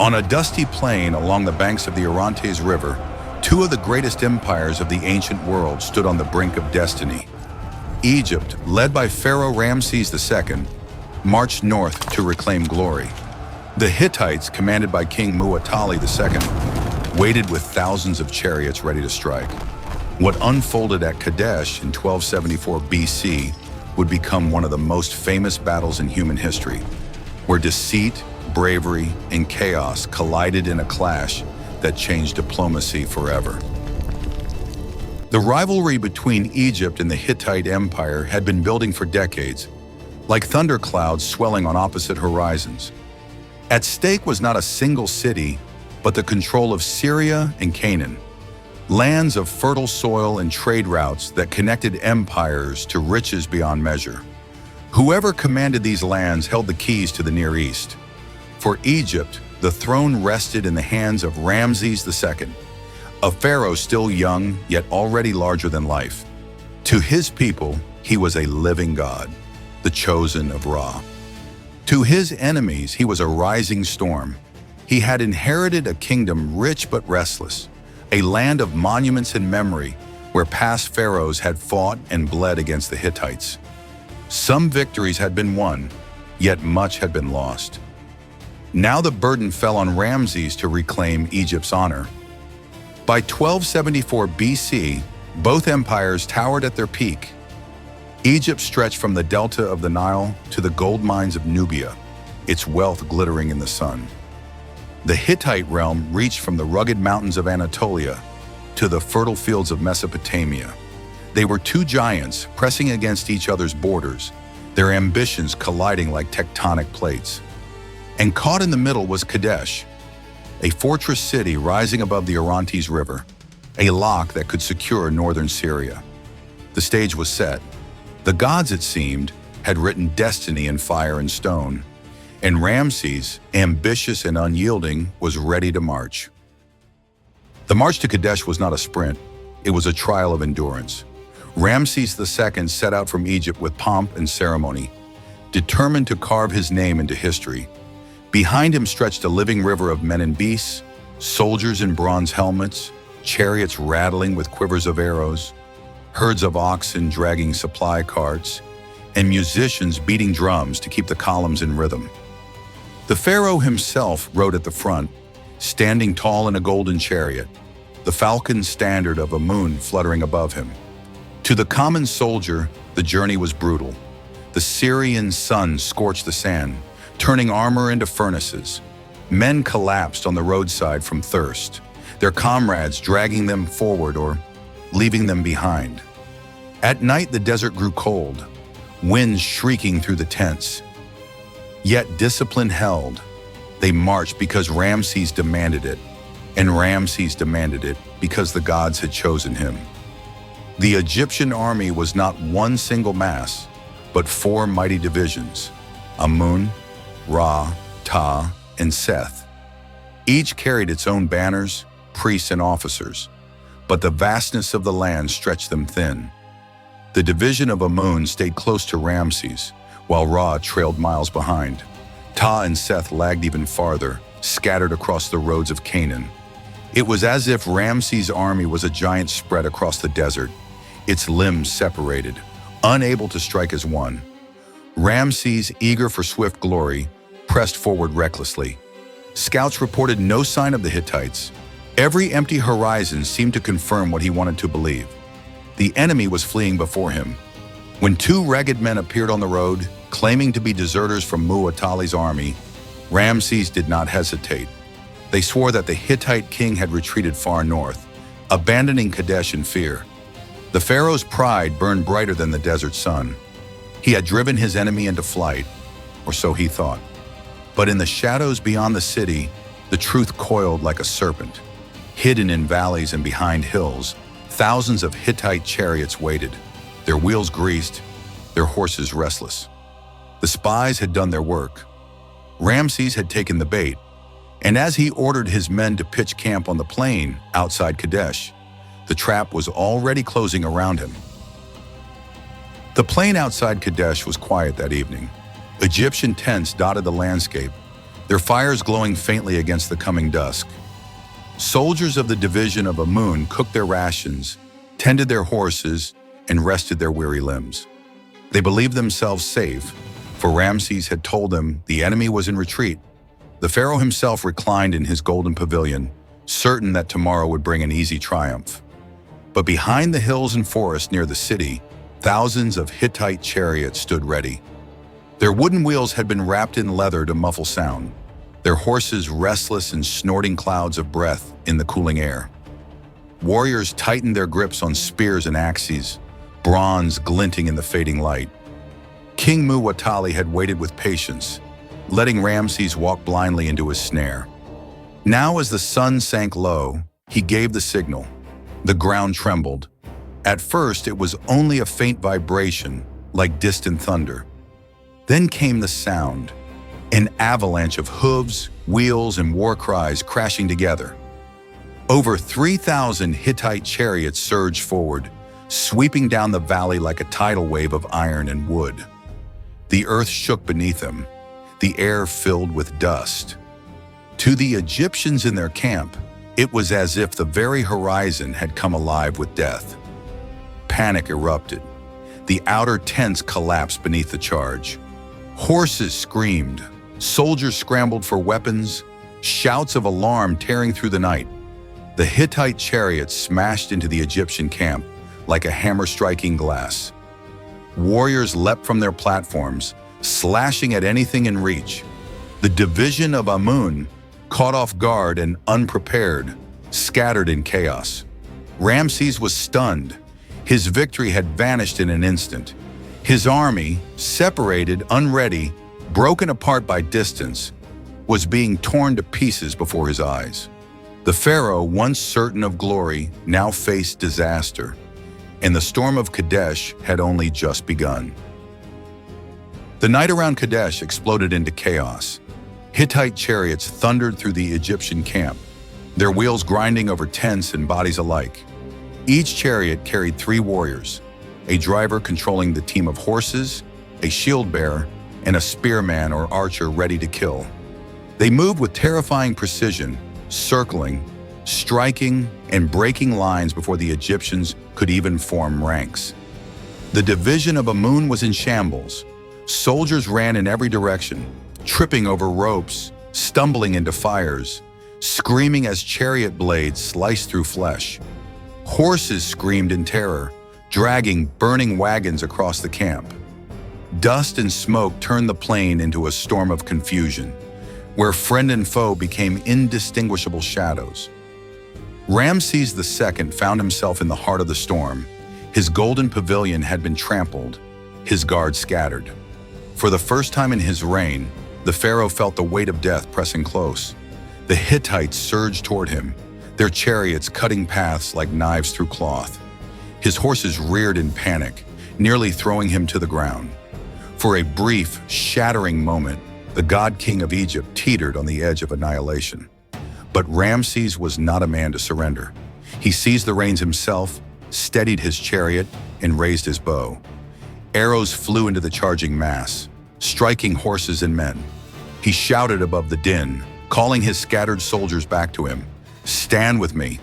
On a dusty plain along the banks of the Orontes River, two of the greatest empires of the ancient world stood on the brink of destiny. Egypt, led by Pharaoh Ramses II, marched north to reclaim glory. The Hittites, commanded by King Muwatalli II, waited with thousands of chariots ready to strike. What unfolded at Kadesh in 1274 BC would become one of the most famous battles in human history, where deceit, bravery, and chaos collided in a clash that changed diplomacy forever. The rivalry between Egypt and the Hittite Empire had been building for decades, like thunderclouds swelling on opposite horizons. At stake was not a single city, but the control of Syria and Canaan, lands of fertile soil and trade routes that connected empires to riches beyond measure. Whoever commanded these lands held the keys to the Near East. For Egypt, the throne rested in the hands of Ramses II, a pharaoh still young yet already larger than life. To his people, he was a living god, the chosen of Ra. To his enemies, he was a rising storm. He had inherited a kingdom rich but restless, a land of monuments and memory where past pharaohs had fought and bled against the Hittites. Some victories had been won, yet much had been lost. Now the burden fell on Ramses to reclaim Egypt's honor. By 1274 BC, both empires towered at their peak. Egypt stretched from the delta of the Nile to the gold mines of Nubia, its wealth glittering in the sun. The Hittite realm reached from the rugged mountains of Anatolia to the fertile fields of Mesopotamia. They were two giants pressing against each other's borders, their ambitions colliding like tectonic plates. And caught in the middle was Kadesh, a fortress city rising above the Orontes River, a lock that could secure northern Syria. The stage was set. The gods, it seemed, had written destiny in fire and stone, and Ramses, ambitious and unyielding, was ready to march. The march to Kadesh was not a sprint, it was a trial of endurance. Ramses II set out from Egypt with pomp and ceremony, determined to carve his name into history. Behind him stretched a living river of men and beasts, soldiers in bronze helmets, chariots rattling with quivers of arrows, herds of oxen dragging supply carts, and musicians beating drums to keep the columns in rhythm. The pharaoh himself rode at the front, standing tall in a golden chariot, the falcon standard of Amun fluttering above him. To the common soldier, the journey was brutal. The Syrian sun scorched the sand, turning armor into furnaces. Men collapsed on the roadside from thirst, their comrades dragging them forward or leaving them behind. At night, the desert grew cold, winds shrieking through the tents. Yet discipline held. They marched because Ramses demanded it, and Ramses demanded it because the gods had chosen him. The Egyptian army was not one single mass, but four mighty divisions: Amun, Ra, Ta, and Seth. Each carried its own banners, priests, and officers, but the vastness of the land stretched them thin. The division of Amun stayed close to Ramses, while Ra trailed miles behind. Ta and Seth lagged even farther, scattered across the roads of Canaan. It was as if Ramses' army was a giant spread across the desert, its limbs separated, unable to strike as one. Ramses, eager for swift glory, pressed forward recklessly. Scouts reported no sign of the Hittites. Every empty horizon seemed to confirm what he wanted to believe. The enemy was fleeing before him. When two ragged men appeared on the road, claiming to be deserters from Muwatalli's army, Ramses did not hesitate. They swore that the Hittite king had retreated far north, abandoning Kadesh in fear. The pharaoh's pride burned brighter than the desert sun. He had driven his enemy into flight, or so he thought. But in the shadows beyond the city, the truth coiled like a serpent. Hidden in valleys and behind hills, thousands of Hittite chariots waited, their wheels greased, their horses restless. The spies had done their work. Ramses had taken the bait, and as he ordered his men to pitch camp on the plain outside Kadesh, the trap was already closing around him. The plain outside Kadesh was quiet that evening. Egyptian tents dotted the landscape, their fires glowing faintly against the coming dusk. Soldiers of the division of Amun cooked their rations, tended their horses, and rested their weary limbs. They believed themselves safe, for Ramses had told them the enemy was in retreat. The pharaoh himself reclined in his golden pavilion, certain that tomorrow would bring an easy triumph. But behind the hills and forests near the city, thousands of Hittite chariots stood ready. Their wooden wheels had been wrapped in leather to muffle sound, their horses restless and snorting clouds of breath in the cooling air. Warriors tightened their grips on spears and axes, bronze glinting in the fading light. King Muwatalli had waited with patience, letting Ramses walk blindly into his snare. Now as the sun sank low, he gave the signal. The ground trembled. At first it was only a faint vibration, like distant thunder. Then came the sound, an avalanche of hooves, wheels, and war cries crashing together. Over 3,000 Hittite chariots surged forward, sweeping down the valley like a tidal wave of iron and wood. The earth shook beneath them, the air filled with dust. To the Egyptians in their camp, it was as if the very horizon had come alive with death. Panic erupted. The outer tents collapsed beneath the charge. Horses screamed, soldiers scrambled for weapons, shouts of alarm tearing through the night. The Hittite chariots smashed into the Egyptian camp like a hammer striking glass. Warriors leapt from their platforms, slashing at anything in reach. The division of Amun, caught off guard and unprepared, scattered in chaos. Ramses was stunned. His victory had vanished in an instant. His army, separated, unready, broken apart by distance, was being torn to pieces before his eyes. The pharaoh, once certain of glory, now faced disaster, and the storm of Kadesh had only just begun. The night around Kadesh exploded into chaos. Hittite chariots thundered through the Egyptian camp, their wheels grinding over tents and bodies alike. Each chariot carried 3 warriors, a driver controlling the team of horses, a shield bearer, and a spearman or archer ready to kill. They moved with terrifying precision, circling, striking, and breaking lines before the Egyptians could even form ranks. The division of Amun was in shambles. Soldiers ran in every direction, tripping over ropes, stumbling into fires, screaming as chariot blades sliced through flesh. Horses screamed in terror, dragging burning wagons across the camp. Dust and smoke turned the plain into a storm of confusion, where friend and foe became indistinguishable shadows. Ramses II found himself in the heart of the storm. His golden pavilion had been trampled, his guards scattered. For the first time in his reign, the pharaoh felt the weight of death pressing close. The Hittites surged toward him, their chariots cutting paths like knives through cloth. His horses reared in panic, nearly throwing him to the ground. For a brief, shattering moment, the god-king of Egypt teetered on the edge of annihilation. But Ramses was not a man to surrender. He seized the reins himself, steadied his chariot, and raised his bow. Arrows flew into the charging mass, striking horses and men. He shouted above the din, calling his scattered soldiers back to him. "Stand with me.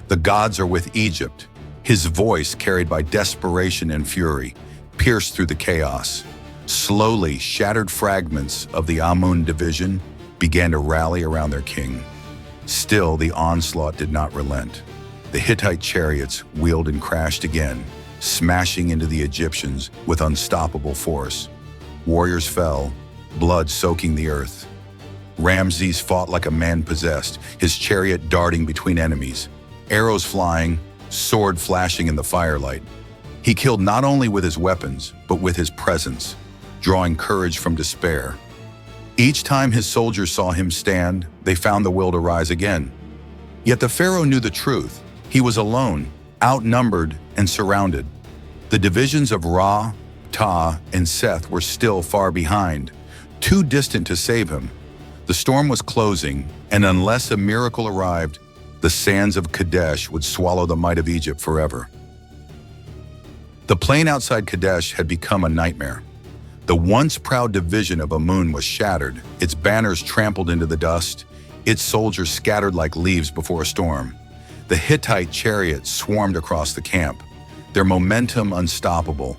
The gods are with Egypt." His voice, carried by desperation and fury, pierced through the chaos. Slowly, shattered fragments of the Amun division began to rally around their king. Still, the onslaught did not relent. The Hittite chariots wheeled and crashed again, smashing into the Egyptians with unstoppable force. Warriors fell, blood soaking the earth. Ramses fought like a man possessed, his chariot darting between enemies, arrows flying, sword flashing in the firelight. He killed not only with his weapons, but with his presence, drawing courage from despair. Each time his soldiers saw him stand, they found the will to rise again. Yet the pharaoh knew the truth. He was alone, outnumbered, and surrounded. The divisions of Ra, Ta, and Seth were still far behind, too distant to save him. The storm was closing, and unless a miracle arrived, the sands of Kadesh would swallow the might of Egypt forever. The plain outside Kadesh had become a nightmare. The once proud division of Amun was shattered, its banners trampled into the dust, its soldiers scattered like leaves before a storm. The Hittite chariots swarmed across the camp, their momentum unstoppable,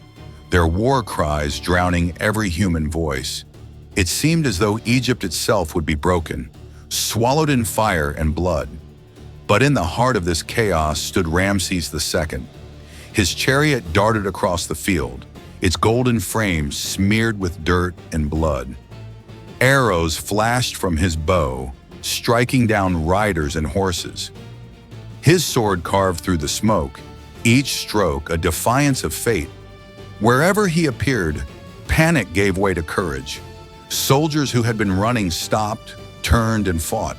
their war cries drowning every human voice. It seemed as though Egypt itself would be broken, swallowed in fire and blood. But in the heart of this chaos stood Ramses II. His chariot darted across the field, its golden frame smeared with dirt and blood. Arrows flashed from his bow, striking down riders and horses. His sword carved through the smoke, each stroke a defiance of fate. Wherever he appeared, panic gave way to courage. Soldiers who had been running stopped, turned, and fought.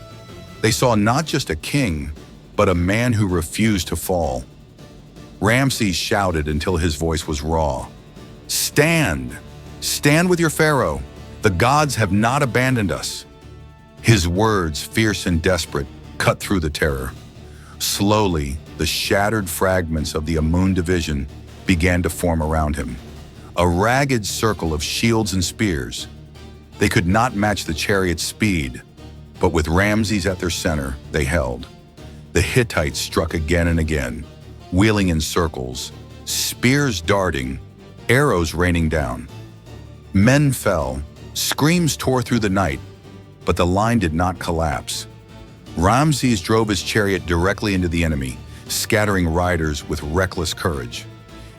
They saw not just a king, but a man who refused to fall. Ramses shouted until his voice was raw. "Stand! Stand with your pharaoh! The gods have not abandoned us!" His words, fierce and desperate, cut through the terror. Slowly, the shattered fragments of the Amun division began to form around him. A ragged circle of shields and spears. They could not match the chariot's speed, but with Ramses at their center, they held. The Hittites struck again and again, wheeling in circles, spears darting, arrows raining down. Men fell, screams tore through the night, but the line did not collapse. Ramses drove his chariot directly into the enemy, scattering riders with reckless courage.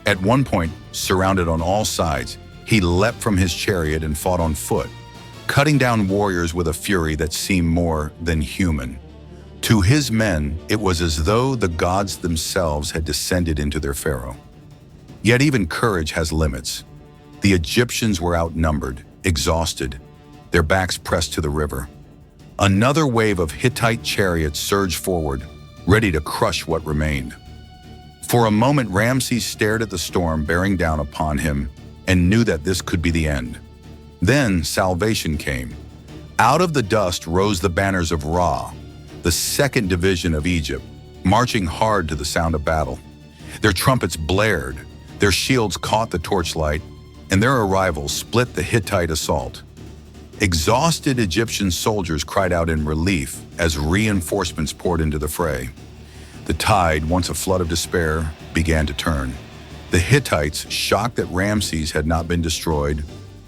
At one point, surrounded on all sides, he leapt from his chariot and fought on foot, cutting down warriors with a fury that seemed more than human. To his men, it was as though the gods themselves had descended into their pharaoh. Yet even courage has limits. The Egyptians were outnumbered, exhausted, their backs pressed to the river. Another wave of Hittite chariots surged forward, ready to crush what remained. For a moment, Ramses stared at the storm bearing down upon him and knew that this could be the end. Then salvation came. Out of the dust rose the banners of Ra, the second division of Egypt, marching hard to the sound of battle. Their trumpets blared, their shields caught the torchlight, and their arrival split the Hittite assault. Exhausted Egyptian soldiers cried out in relief as reinforcements poured into the fray. The tide, once a flood of despair, began to turn. The Hittites, shocked that Ramses had not been destroyed,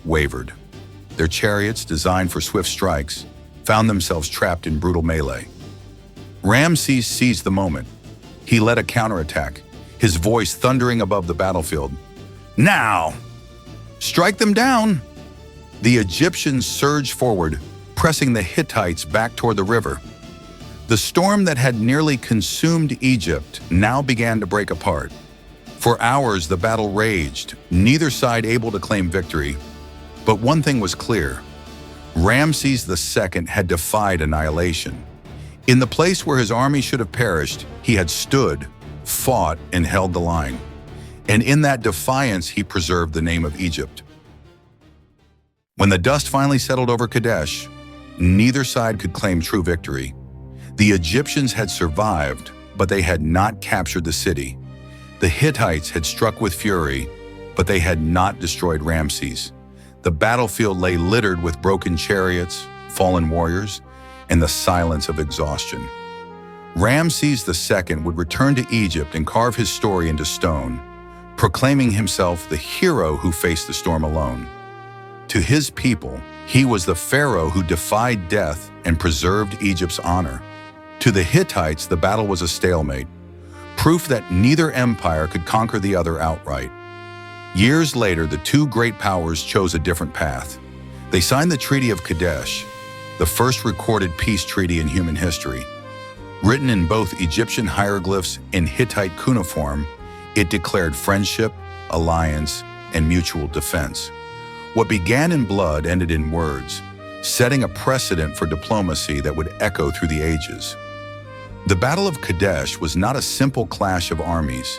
wavered. Their chariots, designed for swift strikes, found themselves trapped in brutal melee. Ramses seized the moment. He led a counterattack, his voice thundering above the battlefield. "Now! Strike them down!" The Egyptians surged forward, pressing the Hittites back toward the river. The storm that had nearly consumed Egypt now began to break apart. For hours, the battle raged, neither side able to claim victory. But one thing was clear. Ramses II had defied annihilation. In the place where his army should have perished, he had stood, fought, and held the line. And in that defiance, he preserved the name of Egypt. When the dust finally settled over Kadesh, neither side could claim true victory. The Egyptians had survived, but they had not captured the city. The Hittites had struck with fury, but they had not destroyed Ramses. The battlefield lay littered with broken chariots, fallen warriors, and the silence of exhaustion. Ramses II would return to Egypt and carve his story into stone, proclaiming himself the hero who faced the storm alone. To his people, he was the pharaoh who defied death and preserved Egypt's honor. To the Hittites, the battle was a stalemate, proof that neither empire could conquer the other outright. Years later, the two great powers chose a different path. They signed the Treaty of Kadesh, the first recorded peace treaty in human history. Written in both Egyptian hieroglyphs and Hittite cuneiform, it declared friendship, alliance, and mutual defense. What began in blood ended in words, setting a precedent for diplomacy that would echo through the ages. The Battle of Kadesh was not a simple clash of armies.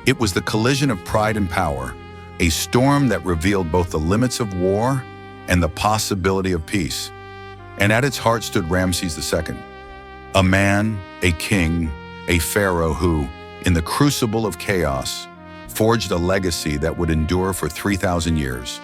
It was the collision of pride and power, a storm that revealed both the limits of war and the possibility of peace. And at its heart stood Ramses II, a man, a king, a pharaoh who, in the crucible of chaos, forged a legacy that would endure for 3,000 years.